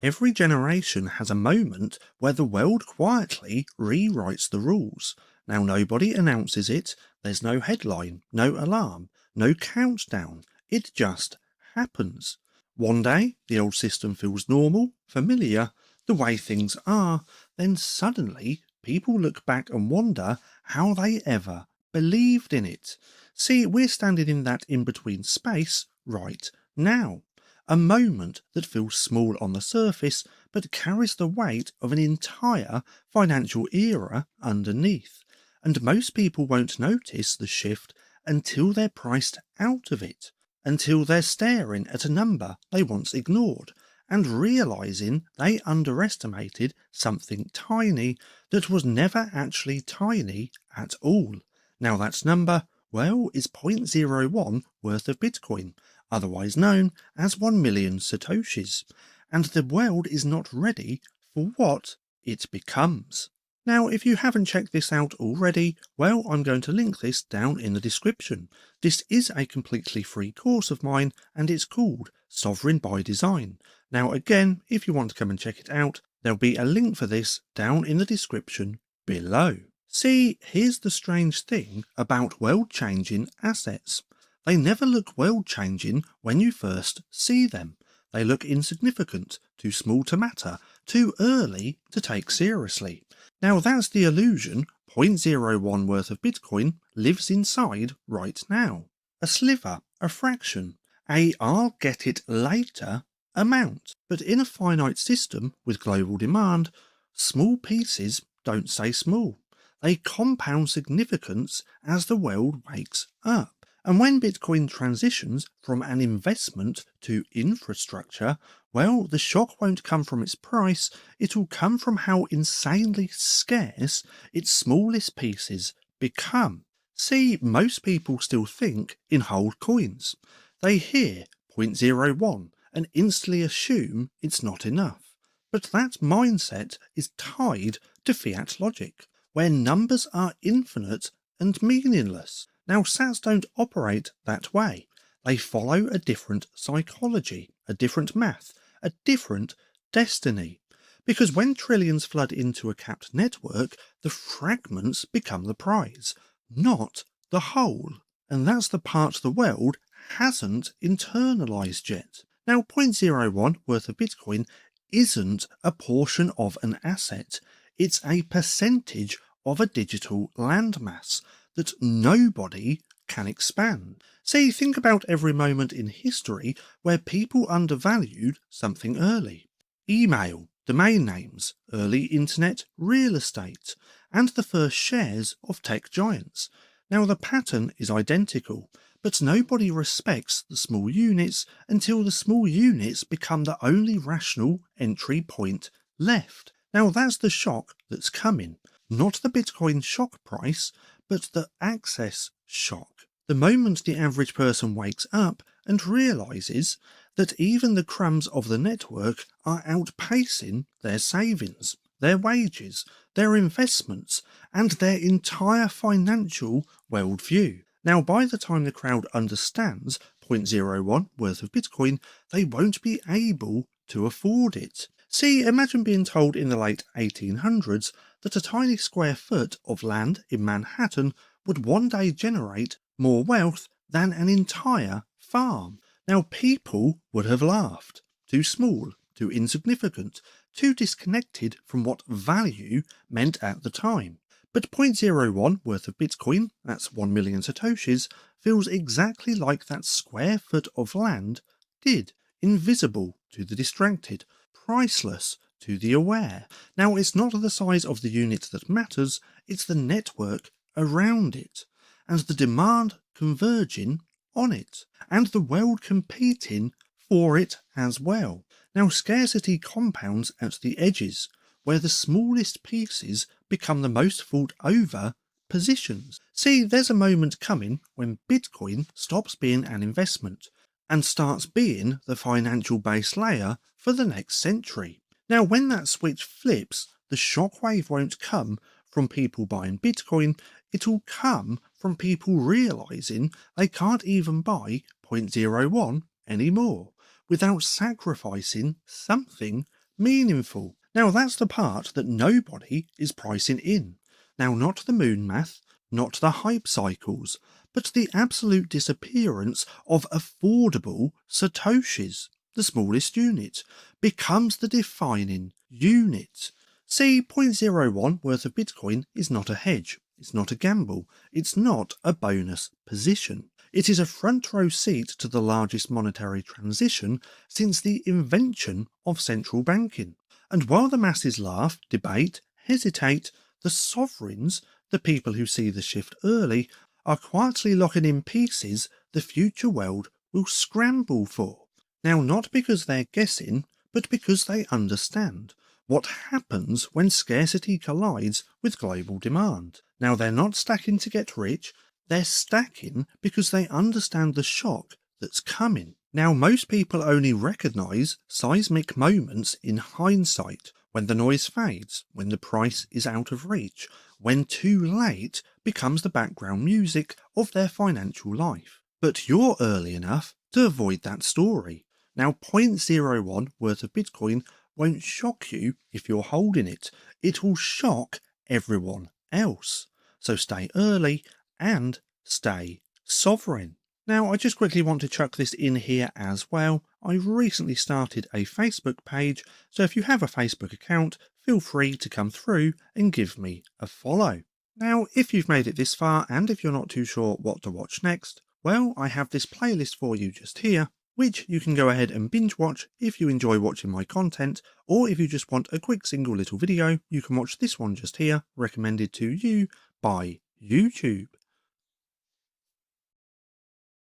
Every generation has a moment where the world quietly rewrites the rules. Now nobody announces it, there's no headline, no alarm, no countdown, it just happens. One day the old system feels normal, familiar, the way things are, then suddenly people look back and wonder how they ever believed in it. See, we're standing in that in-between space right now. A moment that feels small on the surface but carries the weight of an entire financial era underneath. And most people won't notice the shift until they're priced out of it, until they're staring at a number they once ignored and realizing they underestimated something tiny that was never actually tiny at all. Now that number, well, is zero point 0.01 worth of Bitcoin, otherwise known as 1 million Satoshis, and the world is not ready for what it becomes. Now, if you haven't checked this out already, well, I'm going to link this down in the description. This is a completely free course of mine, and it's called Sovereign by Design. Now, again, if you want to come and check it out, there'll be a link for this down in the description below. See, here's the strange thing about world-changing assets. They never look world-changing when you first see them. They look insignificant, too small to matter, too early to take seriously. Now that's the illusion 0.01 worth of Bitcoin lives inside right now. A sliver, a fraction, a I'll get it later amount. But in a finite system with global demand, small pieces don't stay small. They compound significance as the world wakes up. And when Bitcoin transitions from an investment to infrastructure, well, the shock won't come from its price, it'll come from how insanely scarce its smallest pieces become. See, most people still think in whole coins. They hear 0.01 and instantly assume it's not enough. But that mindset is tied to fiat logic, where numbers are infinite and meaningless. Now, sats don't operate that way. They follow a different psychology, a different math, a different destiny. Because when trillions flood into a capped network, the fragments become the prize, not the whole. And that's the part the world hasn't internalized yet. Now, 0.01 worth of Bitcoin isn't a portion of an asset. It's a percentage of a digital landmass that nobody can expand. See, think about every moment in history where people undervalued something early. Email, domain names, early internet, real estate, and the first shares of tech giants. Now the pattern is identical, but nobody respects the small units until the small units become the only rational entry point left. Now that's the shock that's coming. Not the Bitcoin shock price, but the access shock. The moment the average person wakes up and realizes that even the crumbs of the network are outpacing their savings, their wages, their investments, and their entire financial worldview. Now, by the time the crowd understands 0.01 worth of Bitcoin, they won't be able to afford it. See, imagine being told in the late 1800s that a tiny square foot of land in Manhattan would one day generate more wealth than an entire farm. Now people would have laughed. Too small, too insignificant, too disconnected from what value meant at the time. But 0.01 worth of Bitcoin, that's 1 million Satoshis, feels exactly like that square foot of land did, invisible to the distracted, priceless to the aware. Now, it's not the size of the unit that matters, it's the network around it, and the demand converging on it, and the world competing for it as well. Now, scarcity compounds at the edges, where the smallest pieces become the most fought over positions. See, there's a moment coming when Bitcoin stops being an investment and starts being the financial base layer for the next century. Now, when that switch flips, the shockwave won't come from people buying Bitcoin, it'll come from people realizing they can't even buy 0.01 anymore without sacrificing something meaningful. Now that's the part that nobody is pricing in. Now not the moon math, not the hype cycles, but the absolute disappearance of affordable satoshis. The smallest unit becomes the defining unit. See, 0.01 worth of Bitcoin is not a hedge, it's not a gamble, it's not a bonus position. It is a front row seat to the largest monetary transition since the invention of central banking. And while the masses laugh, debate, hesitate, the sovereigns, the people who see the shift early, are quietly locking in pieces the future world will scramble for. Now, not because they're guessing, but because they understand what happens when scarcity collides with global demand. Now, they're not stacking to get rich, they're stacking because they understand the shock that's coming. Now, most people only recognise seismic moments in hindsight, when the noise fades, when the price is out of reach, when too late becomes the background music of their financial life. But you're early enough to avoid that story. Now, 0.01 worth of Bitcoin won't shock you if you're holding it. It will shock everyone else. So stay early and stay sovereign. Now, I just quickly want to chuck this in here as well. I recently started a Facebook page, so if you have a Facebook account, feel free to come through and give me a follow. Now, if you've made it this far and if you're not too sure what to watch next, well, I have this playlist for you just here, which you can go ahead and binge watch if you enjoy watching my content, or if you just want a quick single little video, you can watch this one just here, recommended to you by YouTube.